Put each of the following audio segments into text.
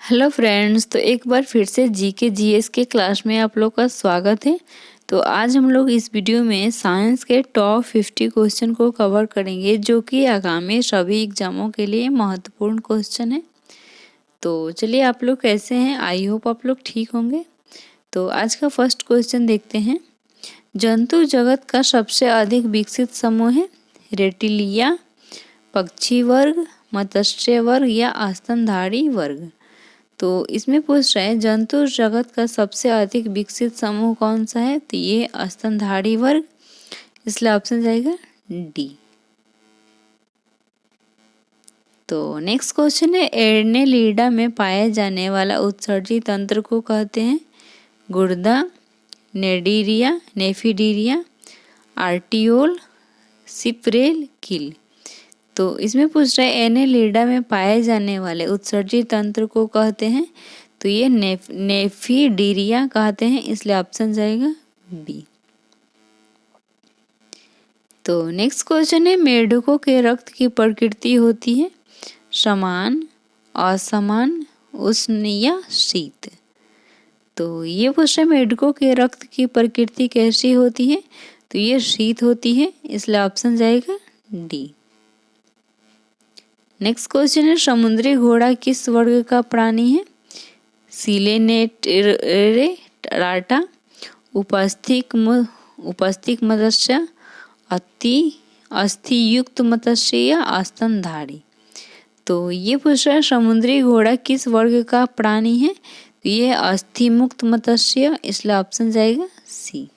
Hello friends, तो एक बार फिर से जीके जीएस के क्लास में आप लोग का स्वागत है। तो आज हम लोग इस वीडियो में साइंस के टॉप 50 क्वेश्चन को कवर करेंगे, जो कि आगामी सभी एग्जामों के लिए महत्वपूर्ण क्वेश्चन है। तो चलिए, आप लोग कैसे हैं? आई होप आप लोग ठीक होंगे। तो आज का फर्स्ट क्वेश्चन देखते हैं। जंतु जगत का सबसे अधिक विकसित समूह है रेप्टिलिया, पक्षी वर्ग, मत्स्य वर्ग या स्तनधारी वर्ग। तो इसमें पूछ रहे हैं जंतु जगत का सबसे अधिक विकसित समूह कौन सा है? तो ये स्तनधारी वर्ग, इसलिए ऑप्शन जाएगा डी। तो नेक्स्ट क्वेश्चन है, एर्नेलिडा में पाए जाने वाला उत्सर्जी तंत्र को कहते हैं गुर्दा, नेडीरिया, नेफिडीरिया, आर्टियोल, सिपरेल, किल। तो इसमें पूछ रहा है एनेलिडा में पाए जाने वाले उत्सर्जी तंत्र को कहते हैं, तो ये नेफिडीरिया कहते हैं, इसलिए ऑप्शन जाएगा बी। तो नेक्स्ट क्वेश्चन है, मेढकों के रक्त की प्रकृति होती है समान, असमान, उष्ण या शीत। तो ये पूछ रहा है मेढकों के रक्त की प्रकृति कैसी होती है? तो ये शीत होती है, इसलिए ऑप्शन जाएगा डी। नेक्स्ट क्वेश्चन है, समुद्री घोड़ा किस वर्ग का प्राणी है? सिलेनेरेटाटा, उपस्थिक मत्स्य, अस्थियुक्त मत्स्य या स्तनधारी। तो ये पूछ रहा है समुद्री घोड़ा किस वर्ग का प्राणी है? तो ये अस्थिमुक्त मत्स्य, इसलिए ऑप्शन जाएगा सी।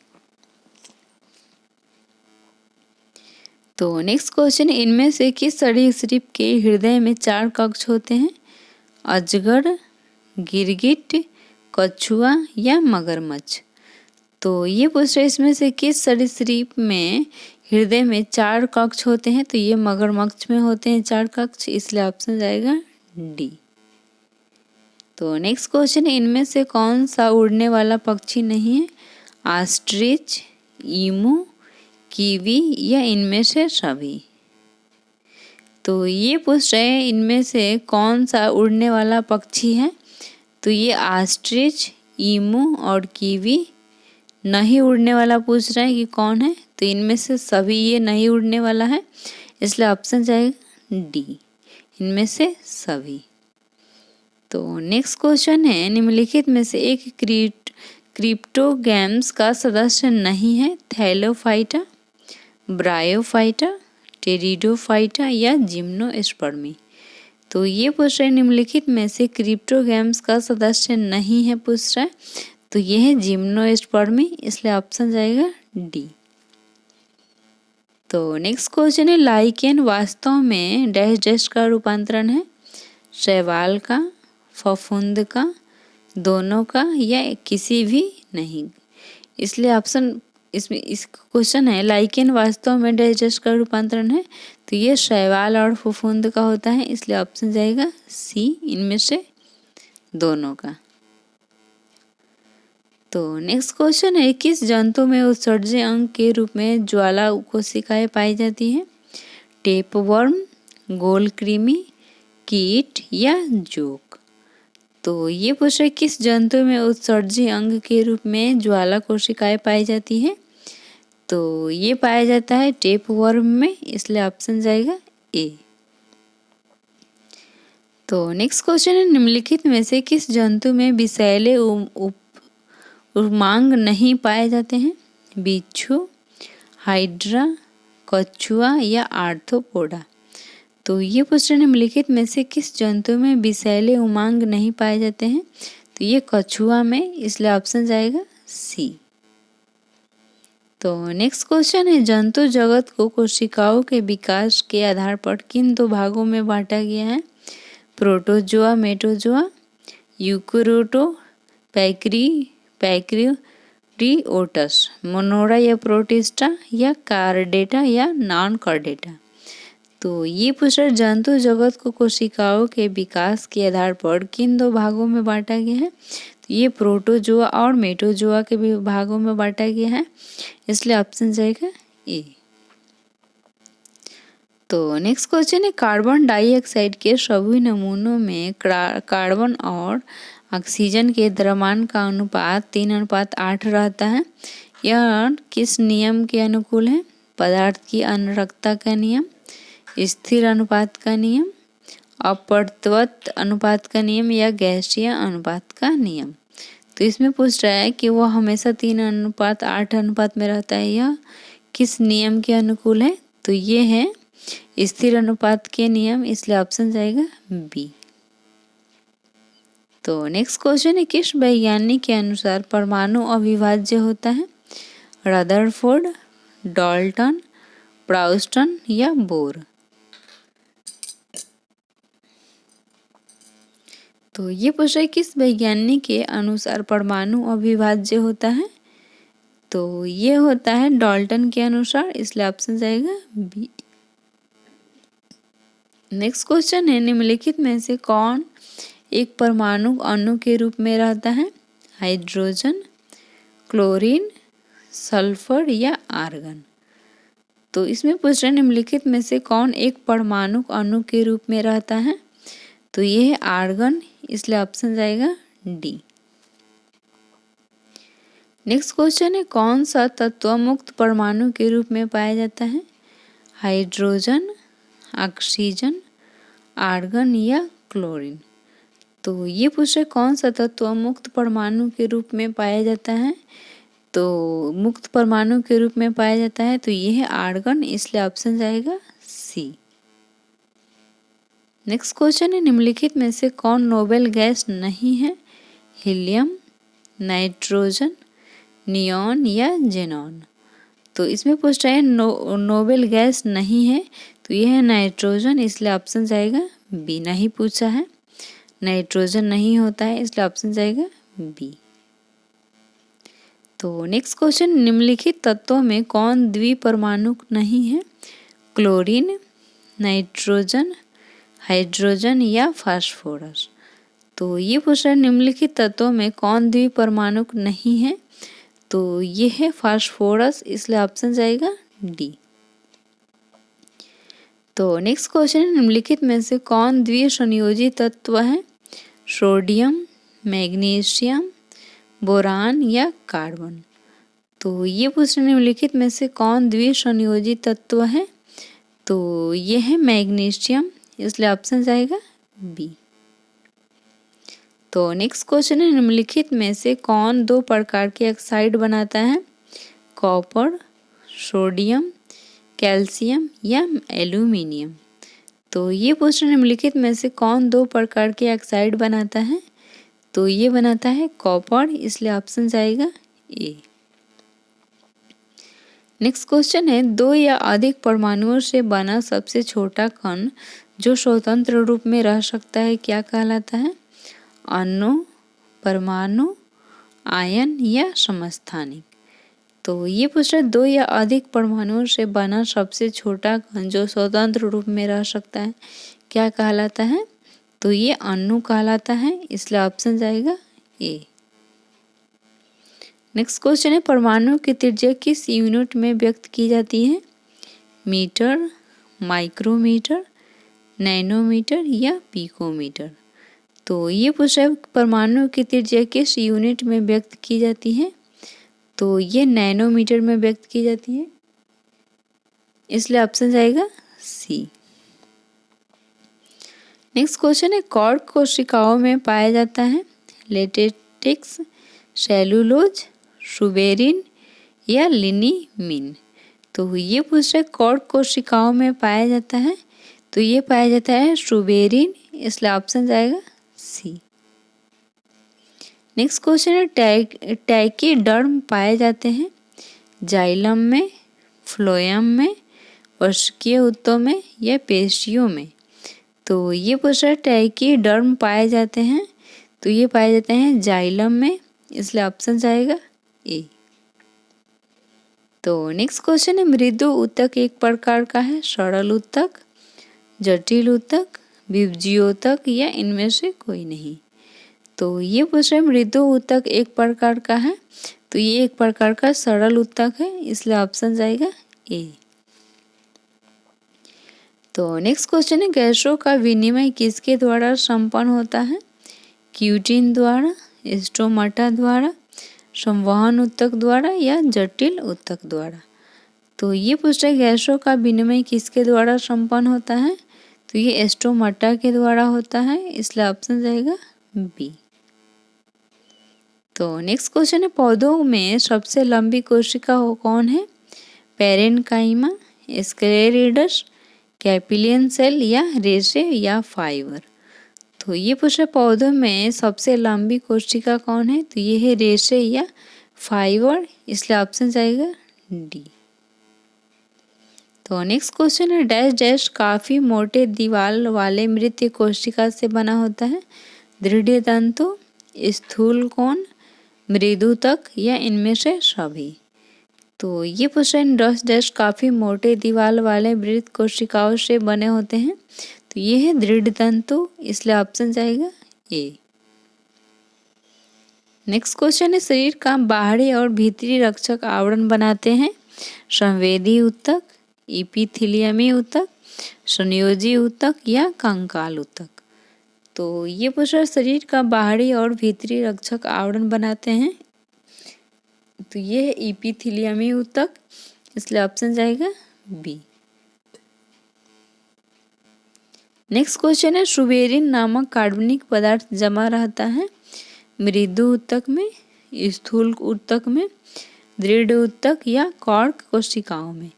तो नेक्स्ट क्वेश्चन, इनमें से किस सरीसृप के हृदय में 4 कक्ष होते हैं? अजगर, गिरगिट, कछुआ या मगरमच्छ। तो ये पूछ रहे इसमें से किस सरीसृप में हृदय में 4 कक्ष होते हैं? तो ये मगरमच्छ में होते हैं 4 कक्ष, इसलिए ऑप्शन जाएगा डी। तो नेक्स्ट क्वेश्चन, इनमें से कौन सा उड़ने वाला पक्षी नहीं है? ऑस्ट्रिच, ईमू, कीवी या इनमें से सभी। तो ये पूछ रहे हैं इनमें से कौन सा उड़ने वाला पक्षी है? तो ये ऑस्ट्रिच, ईमू और कीवी। नहीं उड़ने वाला पूछ रहे हैं कि कौन है? तो इनमें से सभी ये नहीं उड़ने वाला है, इसलिए ऑप्शन जाएगा डी, इनमें से सभी। तो नेक्स्ट क्वेश्चन है, निम्नलिखित में से एक क्रिप्टोगैम्स का सदस्य नहीं है? थैलोफाइटा, ब्रायोफाइटा, टेरिडोफाइटा या जिम्नोस्पर्मी। तो ये पूछ रहे निम्नलिखित में से क्रिप्टोगैम्स का सदस्य नहीं है पूछ रहा है, तो ये है जिम्नोस्पर्मी, इसलिए ऑप्शन जाएगा डी। तो नेक्स्ट क्वेश्चन है, लाइकेन वास्तव में डैश डैश का रूपांतरण है? शैवाल का, फफूंद का, दोनों का या किसी भी नहीं। इसलिए ऑप्शन इसमें इस क्वेश्चन है लाइकेन वास्तव में डैश डैश का रूपांतरण है? तो ये शैवाल और फफूंद का होता है, इसलिए ऑप्शन जाएगा सी, इनमें से दोनों का। तो नेक्स्ट क्वेश्चन है, किस जंतु में उत्सर्जी अंग के रूप में ज्वाला कोशिकाएं पाई जाती हैं? टेपवर्म, गोलकृमि, कीट या जोक। तो ये पूछ रहे किस जंतु में उत्सर्जी अंग के रूप में ज्वाला कोशिकाएं पाई जाती है? तो ये पाया जाता है टेपवर्म में, इसलिए ऑप्शन जाएगा ए। तो नेक्स्ट क्वेश्चन है, निम्नलिखित में से किस जंतु में विषैले उर्मांग नहीं पाए जाते हैं? बिच्छू, हाइड्रा, कछुआ या आर्थ्रोपोडा। तो ये पूछ रहे निम्नलिखित में से किस जंतु में विषैले उमांग नहीं पाए जाते हैं? तो ये कछुआ में, इसलिए ऑप्शन जाएगा सी। तो नेक्स्ट क्वेश्चन है, जंतु जगत को कोशिकाओं के विकास के आधार पर किन 2 भागों में बांटा गया है? प्रोटोजोआ, मेटोजोआ, यूकैरियोट, पैक्रियोटिओटस, मोनोरा या प्रोटिस्टा या कार्डेटा या नॉन कार्डेटा। तो ये पूछ रहा जंतु जगत को कोशिकाओं के विकास के आधार पर किन 2 भागों में बांटा गया है? तो ये प्रोटोजोआ और मेटोजोआ के भागों में बांटा गया है, इसलिए ऑप्शन जाएगा ए। तो नेक्स्ट क्वेश्चन है, कार्बन डाइऑक्साइड के सभी नमूनों में कार्बन और ऑक्सीजन के द्रव्यमान का अनुपात 3:8 रहता है। यह किस नियम के अनुकूल है? पदार्थ की अनरकता का नियम, स्थिर अनुपात का नियम, अपवर्तक अनुपात का नियम या गैसीय अनुपात का नियम। तो इसमें पूछ रहा है कि वो हमेशा 3:8 अनुपात में रहता है, यह किस नियम के अनुकूल है? तो ये है स्थिर अनुपात के नियम, इसलिए ऑप्शन जाएगा बी। तो नेक्स्ट क्वेश्चन है, किस वैज्ञानिक के अनुसार परमाणु अविभाज्य होता है? रदरफोर्ड, डाल्टन, ब्राउस्टन या बोर। तो ये पूछ रहा है किस वैज्ञानिक के अनुसार परमाणु अविभाज्य होता है? तो ये होता है डाल्टन के अनुसार, इसलिए ऑप्शन जाएगा बी। नेक्स्ट क्वेश्चन है, निम्नलिखित में से कौन एक परमाणु अणु के रूप में रहता है? हाइड्रोजन, क्लोरीन, सल्फर या आर्गन। तो इसमें पूछ रहे हैं निम्नलिखित में से कौन एक परमाणु अणु के रूप में रहता है? तो ये है आर्गन, इसलिए ऑप्शन जाएगा डी। नेक्स्ट क्वेश्चन है, कौन सा तत्व मुक्त परमाणु के रूप में पाया जाता है? हाइड्रोजन, ऑक्सीजन, आर्गन या क्लोरीन। तो ये पूछ रहे कौन सा तत्व मुक्त परमाणु के रूप में पाया जाता है? तो मुक्त परमाणु के रूप में पाया जाता है, तो ये है आर्गन, इसलिए ऑप्शन जाएगा सी। नेक्स्ट क्वेश्चन है, निम्नलिखित में से कौन नोबेल गैस नहीं है? हीलियम, नाइट्रोजन, नियॉन या जेनॉन। तो इसमें पूछ रहा है नोबेल गैस नहीं है, तो यह है नाइट्रोजन, इसलिए ऑप्शन जाएगा बी। नहीं पूछा है, नाइट्रोजन नहीं होता है, इसलिए ऑप्शन जाएगा बी। तो नेक्स्ट क्वेश्चन, निम्नलिखित तत्वों में कौन द्विपरमाणु नहीं है? क्लोरीन, नाइट्रोजन, हाइड्रोजन या फास्फोरस। तो ये पूछ रहा है निम्नलिखित तत्वों में कौन द्विपरमाणु नहीं है? तो ये है फास्फोरस, इसलिए ऑप्शन जाएगा डी। तो नेक्स्ट क्वेश्चन, निम्नलिखित में से कौन द्विसंयोजी तत्व है? सोडियम, मैग्नीशियम, बोरान या कार्बन। तो ये पूछ रहे निम्नलिखित में से कौन द्विसंयोजी तत्व है? तो ये है मैग्नीशियम, इसलिए ऑप्शन जाएगा बी। तो नेक्स्ट क्वेश्चन है, निम्नलिखित में से कौन दो प्रकार के ऑक्साइड बनाता है? कॉपर, सोडियम, कैल्शियम या एल्यूमिनियम। तो ये पूछ रहे निम्नलिखित में से कौन दो प्रकार के ऑक्साइड बनाता है? तो ये बनाता है कॉपर, इसलिए ऑप्शन जाएगा ए। नेक्स्ट क्वेश्चन है, दो या अधिक परमाणुओं से बना सबसे छोटा कण जो स्वतंत्र रूप में रह सकता है क्या कहलाता है? अणु, परमाणु, आयन या समस्थानिक। तो ये पूछ रहा है दो या अधिक परमाणुओं से बना सबसे छोटा कण जो स्वतंत्र रूप में रह सकता है क्या कहलाता है? तो ये अणु कहलाता है, इसलिए ऑप्शन जाएगा ए। नेक्स्ट क्वेश्चन है, परमाणु की त्रिज्या किस यूनिट में व्यक्त की जाती है? मीटर, माइक्रोमीटर, नैनोमीटर या पिकोमीटर। तो ये पूछ रहा है परमाणु की त्रिज्या किस यूनिट में व्यक्त की जाती है? तो ये नैनोमीटर में व्यक्त की जाती है, इसलिए ऑप्शन जाएगा सी। नेक्स्ट क्वेश्चन है, कॉर्क कोशिकाओं में पाया जाता है लेटेक्स, सेलुलोज, सुबेरिन या लिनिमिन। तो ये पूछ रहा है कॉर्क कोशिकाओं में पाया जाता है, तो ये पाया जाता है सुबेरिन, इसलिए ऑप्शन जाएगा सी। नेक्स्ट क्वेश्चन है, टैकीडर्म पाए जाते हैं जाइलम में, फ्लोएम में, वसकीय ऊतकों में या पेशियों में। तो ये पूछ रहा है टैकीडर्म पाए जाते हैं, तो ये पाए जाते हैं जाइलम में, इसलिए ऑप्शन जाएगा ए। तो नेक्स्ट क्वेश्चन है, मृदु ऊतक एक प्रकार का है सरल ऊतक, जटिल ऊतक, विभज्योतक या इनमें से कोई नहीं। तो ये पूछ रहे मृदु ऊतक एक प्रकार का है, तो ये एक प्रकार का सरल ऊतक है, इसलिए ऑप्शन जाएगा ए। तो नेक्स्ट क्वेश्चन है, गैसों का विनिमय किसके द्वारा संपन्न होता है? क्यूटिन द्वारा, स्टोमाटा द्वारा, संवहन ऊतक द्वारा या जटिल ऊतक द्वारा? तो ये पूछ रहा है गैसों का विनिमय किसके द्वारा संपन्न होता है? तो ये स्टोमाटा के द्वारा होता है, इसलिए ऑप्शन जाएगा बी। तो नेक्स्ट क्वेश्चन है, पौधों में सबसे लंबी कोशिका कौन है? पेरेन्काइमा, स्क्लेरिडस, कैपिलियन सेल या रेशे या फाइबर? तो ये पूछा पौधों में सबसे लंबी कोशिका कौन है? तो ये है रेशे या फाइबर, इसलिए ऑप्शन जाएगा डी। तो नेक्स्ट क्वेश्चन है, डैश डैश काफी मोटे दीवार वाले मृत कोशिका से बना होता है? दृढ़ तंतु, स्थूल कोण, मृदुतक या इनमें से सभी? तो ये क्वेश्चन डैश डैश काफी मोटे दीवार वाले मृत कोशिकाओं से बने होते हैं, तो ये है दृढ़ तंतु, इसलिए ऑप्शन जाएगा ए। नेक्स्ट क्वेश्चन है, शरीर का बाहरी और भीतरी रक्षक आवरण बनाते हैं? संवेदी ऊतक, इपिथीलियमी ऊतक, संयोजी ऊतक या कंकाल ऊतक? तो ये पूछा शरीर का बाहरी और भीतरी रक्षक आवरण बनाते हैं, तो ये है इपिथीलियमी ऊतक, इसलिए ऑप्शन जाएगा बी। नेक्स्ट क्वेश्चन है, सुबेरिन नामक कार्बनिक पदार्थ जमा रहता है? मृदु ऊतक में, स्थूल ऊतक में, दृढ़ ऊतक या कॉर्क कोशिकाओं में?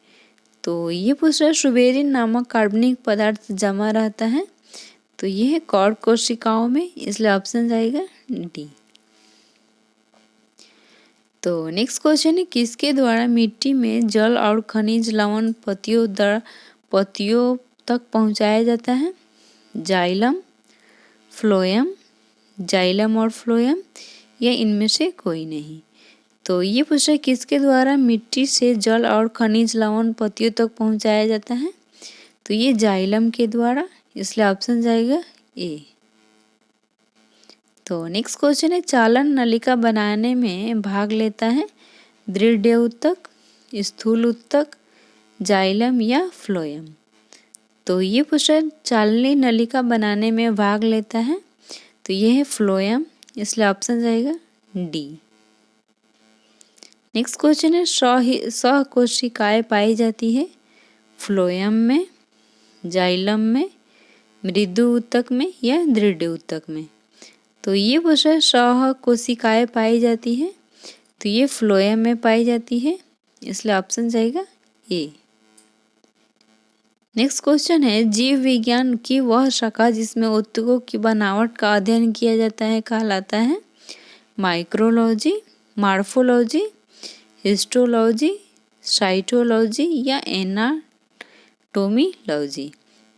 तो ये पूछ रहा है सुबेरिन नामक कार्बनिक पदार्थ जमा रहता है, तो ये है कॉर्क कोशिकाओं में, इसलिए ऑप्शन जाएगा डी। तो नेक्स्ट क्वेश्चन है, किसके द्वारा मिट्टी में जल और खनिज लवण पत्तियों तक पहुंचाया जाता है? जाइलम, फ्लोएम, जाइलम और फ्लोएम या इनमें से कोई नहीं? तो ये पूछा किसके द्वारा मिट्टी से जल और खनिज लवण पत्तियों तक पहुंचाया जाता है? तो ये जाइलम के द्वारा, इसलिए ऑप्शन जाएगा ए। तो नेक्स्ट क्वेश्चन है, चालन नलिका बनाने में भाग लेता है? दृढ़ ऊतक, स्थूल ऊतक, जाइलम या फ्लोएम? तो ये पूछा चालनी नलिका बनाने में भाग लेता है, तो ये है फ्लोएम, इसलिए ऑप्शन जाएगा डी। नेक्स्ट क्वेश्चन है, सह कोशिकाएं पाई जाती है? फ्लोएम में, जाइलम में, मृदु ऊतक में या दृढ़ ऊतक में? तो ये पूछा सह कोशिकाएं पाई जाती है, तो ये फ्लोएम में पाई जाती है, इसलिए ऑप्शन जाएगा ए। नेक्स्ट क्वेश्चन है, जीव विज्ञान की वह शाखा जिसमें ऊतकों की बनावट का अध्ययन किया जाता है कहलाता है? माइक्रोलॉजी, मॉर्फोलॉजी, हिस्टोलॉजी, साइटोलॉजी या एनाटोमीलॉजी?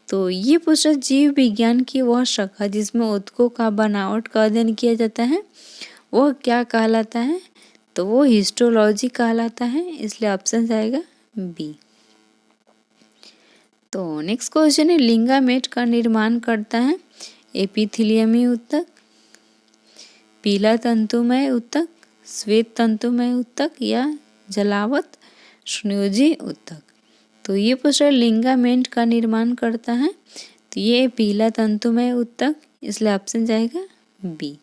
तो ये पूछा जीव विज्ञान की वह शाखा जिसमें ऊतकों का बनावट का अध्ययन किया जाता है, वह क्या कहलाता है? तो वो हिस्टोलॉजी कहलाता है, इसलिए ऑप्शन जाएगा बी। तो नेक्स्ट क्वेश्चन है, लिंगामेट का निर्माण करता है? एपिथीलियमी ऊतक, पीला तंतुमय ऊतक, श्वेत तंतुमय ऊतक या जलावत संयोजी ऊतक? तो ये पूछा लिंगामेट का निर्माण करता है, तो ये पीला तंतुमय ऊतक, इसलिए ऑप्शन जाएगा बी।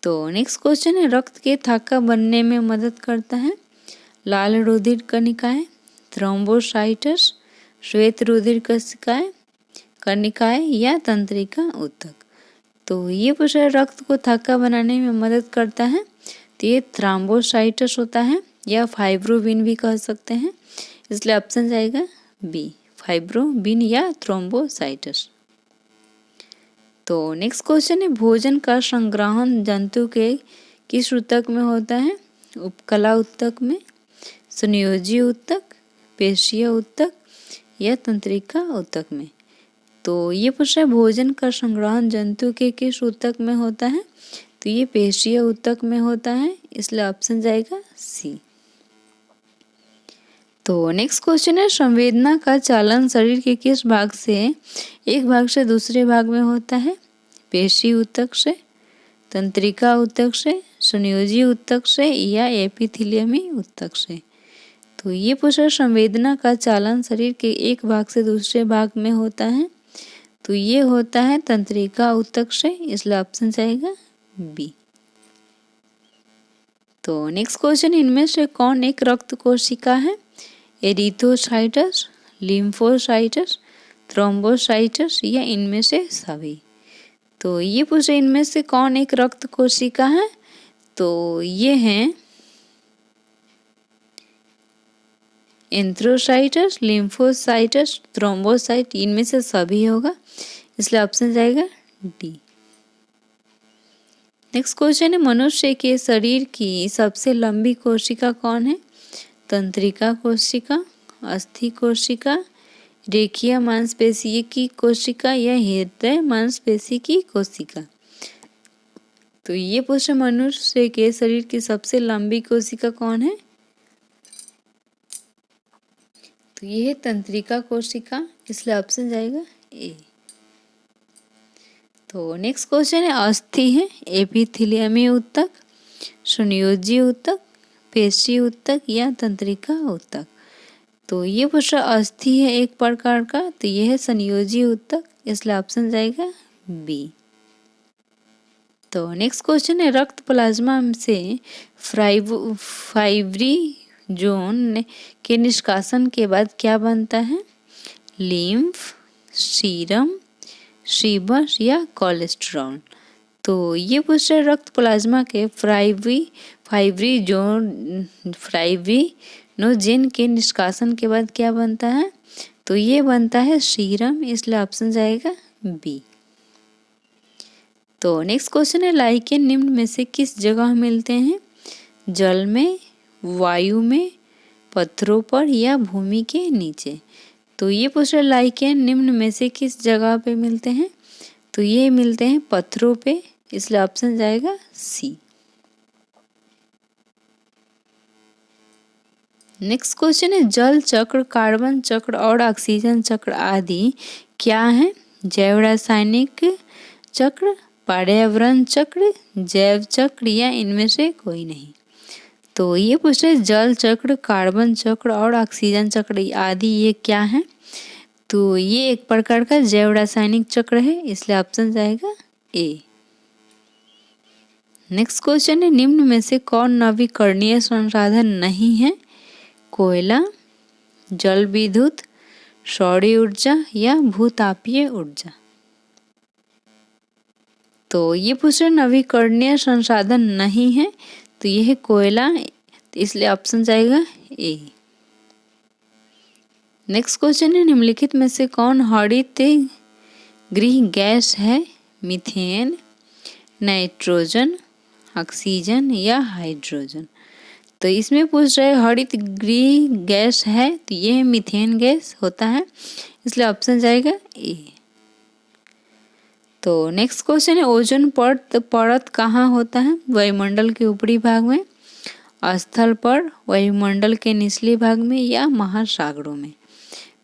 तो नेक्स्ट क्वेश्चन है, रक्त के थक्का बनने में मदद करता है? लाल रुधिर कणिकाएं, थ्रोम्बोसाइट्स, श्वेत रुधिर कणिकाएं या तंत्रिका ऊतक? तो ये पूछा रक्त को थक्का बनाने में मदद करता है, तो ये थ्रोम्बोसाइट्स होता है या फाइब्रोबिन भी कह सकते हैं, इसलिए ऑप्शन जाएगा बी, फाइब्रोबिन या थ्रोम्बोसाइट्स। तो नेक्स्ट क्वेश्चन है, भोजन का संग्रहण जंतु के किस ऊतक में होता है? उपकला ऊतक में, संयोजी ऊतक, पेशीय ऊतक या तंत्रिका ऊतक में? तो ये पूछा भोजन का संग्रहण जंतु के किस ऊतक में होता है? तो ये पेशीय ऊतक में होता है, इसलिए ऑप्शन जाएगा सी। तो नेक्स्ट क्वेश्चन है, संवेदना का चालन शरीर के किस भाग से एक भाग से दूसरे भाग में होता है? पेशी ऊतक से, तंत्रिका ऊतक से, संयोजी ऊतक से या एपिथीलियमी ऊतक से? तो ये पूछ रहा है संवेदना का चालन शरीर के एक भाग से दूसरे भाग में होता है, तो ये होता है तंत्रिका ऊतक से, इसलिए ऑप्शन जाएगा बी। तो नेक्स्ट क्वेश्चन, इनमें से कौन एक रक्त कोशिका है? एरिथ्रोसाइटस, लिम्फोसाइटस, थ्रोम्बोसाइटस या इनमें से सभी? तो ये पूछे इनमें से कौन एक रक्त कोशिका है? तो ये है एंथ्रोसाइटस, लिम्फोसाइटस, थ्रोम्बोसाइट, इनमें से सभी होगा, इसलिए ऑप्शन जाएगा डी। नेक्स्ट क्वेश्चन है मनुष्य के शरीर की सबसे लंबी कोशिका कौन है? तंत्रिका कोशिका, अस्थि कोशिका, रेखीय मांसपेशी की कोशिका या हृदय मांसपेशी की कोशिका? तो ये पूछे मनुष्य के शरीर की सबसे लंबी कोशिका कौन है? तो ये है तंत्रिका कोशिका, इसलिए ऑप्शन जाएगा ए। तो नेक्स्ट क्वेश्चन है अस्थि है एपिथेलियमी ऊतक, संयोजी ऊतक, पेशी ऊतक या तंत्रिका ऊतक? तो ये पूछ रहा अस्थि है एक प्रकार का, तो ये है संयोजी ऊतक, इसलिए ऑप्शन जाएगा बी। तो नेक्स्ट क्वेश्चन है रक्त प्लाज्मा से फाइब्री जोन के निष्कासन के बाद क्या बनता है? लिम्फ, सीरम, सीबस या कोलेस्ट्रॉल? तो ये पूछ रहे रक्त प्लाज्मा के फाइब्रिनोजेन के निष्कासन के बाद क्या बनता है? तो ये बनता है सीरम, इसलिए ऑप्शन जाएगा बी। तो नेक्स्ट क्वेश्चन है लाइकेन निम्न में से किस जगह मिलते हैं? जल में, वायु में, पत्थरों पर या भूमि के नीचे? तो ये पूछ रहे लाइकेन निम्न में से किस जगह पे मिलते हैं? तो ये मिलते हैं पत्थरों पे, इसलिए ऑप्शन जाएगा सी। नेक्स्ट क्वेश्चन है जल चक्र, कार्बन चक्र और ऑक्सीजन चक्र आदि क्या है? जैव रासायनिक चक्र, पर्यावरण चक्र, जैव चक्र या इनमें से कोई नहीं? तो ये पूछ रहे जल चक्र, कार्बन चक्र और ऑक्सीजन चक्र आदि ये क्या है? तो ये एक प्रकार का जैव रासायनिक चक्र है, इसलिए ऑप्शन जाएगा ए। नेक्स्ट क्वेश्चन है निम्न में से कौन नवीकरणीय संसाधन नहीं है? कोयला, जल विद्युत, सौर ऊर्जा या भूतापीय ऊर्जा? तो ये पूछ रहे नवीकरणीय संसाधन नहीं है, तो यह है कोयला, इसलिए ऑप्शन जाएगा ए। नेक्स्ट क्वेश्चन है निम्नलिखित में से कौन हरित गृह गैस है? मीथेन, नाइट्रोजन, ऑक्सीजन या हाइड्रोजन? तो इसमें पूछ रहे हरित गृह गैस है, तो ये है मीथेन गैस होता है, इसलिए ऑप्शन जाएगा ए। तो नेक्स्ट क्वेश्चन है ओजोन परत कहाँ होता है? वायुमंडल के ऊपरी भाग में, स्थल पर, वायुमंडल के निचले भाग में या महासागरों में?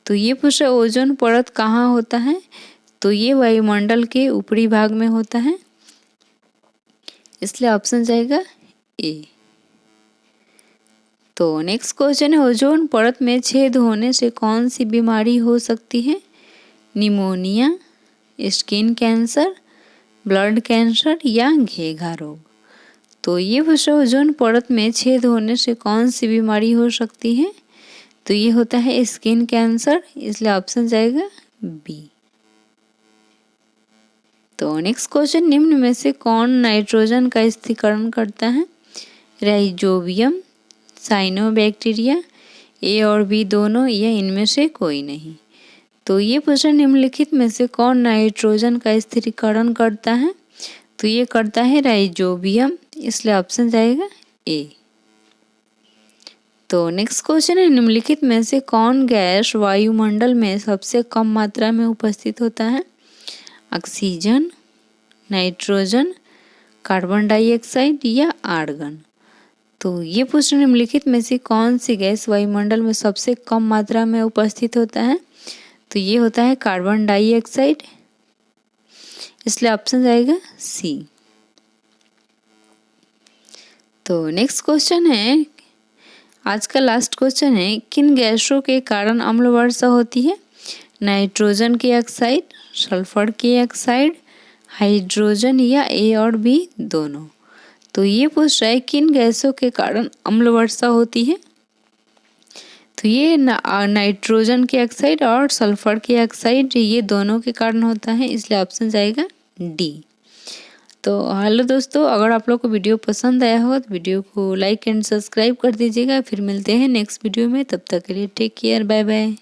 तो ये पूछ रहे ओजोन परत कहाँ होता है? तो ये वायुमंडल के ऊपरी भाग में होता है, इसलिए ऑप्शन जाएगा ए। तो नेक्स्ट क्वेश्चन है ओजोन परत में छेद होने से कौन सी बीमारी हो सकती है? Pneumonia, skin cancer, blood cancer या घेघा रोग? तो ये पूछा ओजोन परत में छेद होने से कौन सी बीमारी हो सकती है? तो ये होता है स्किन कैंसर, इसलिए ऑप्शन जाएगा बी। तो नेक्स्ट क्वेश्चन निम्न में से कौन नाइट्रोजन का स्थिरीकरण करता है? राइजोबियम, साइनोबैक्टीरिया, ए और बी दोनों या इनमें से कोई नहीं? तो ये प्रश्न निम्नलिखित में से कौन नाइट्रोजन का स्थिरीकरण करता है? तो ये करता है राइजोबियम, इसलिए ऑप्शन जाएगा ए। तो नेक्स्ट क्वेश्चन है निम्नलिखित में से कौन गैस वायुमंडल में सबसे कम मात्रा में उपस्थित होता है? ऑक्सीजन, नाइट्रोजन, कार्बन डाइऑक्साइड या आर्गन? तो ये प्रश्न निम्नलिखित में से कौन सी गैस वायुमंडल में सबसे कम मात्रा में उपस्थित होता है? तो ये होता है कार्बन डाइऑक्साइड, इसलिए ऑप्शन जाएगा सी। तो नेक्स्ट क्वेश्चन है आज का लास्ट क्वेश्चन है, किन गैसों के कारण अम्ल वर्षा होती है? नाइट्रोजन के ऑक्साइड, सल्फर के ऑक्साइड, हाइड्रोजन या ए और बी दोनों। तो ये पूछ रहा है किन गैसों के कारण अम्ल वर्षा होती है। तो ये नाइट्रोजन के ऑक्साइड और सल्फर के ऑक्साइड ये दोनों के कारण होता है, इसलिए ऑप्शन जाएगा डी। तो हेलो दोस्तों, अगर आप लोग को वीडियो पसंद आया हो तो वीडियो को लाइक एंड सब्सक्राइब कर दीजिएगा। फिर मिलते हैं नेक्स्ट वीडियो में, तब तक के लिए टेक केयर, बाय बाय।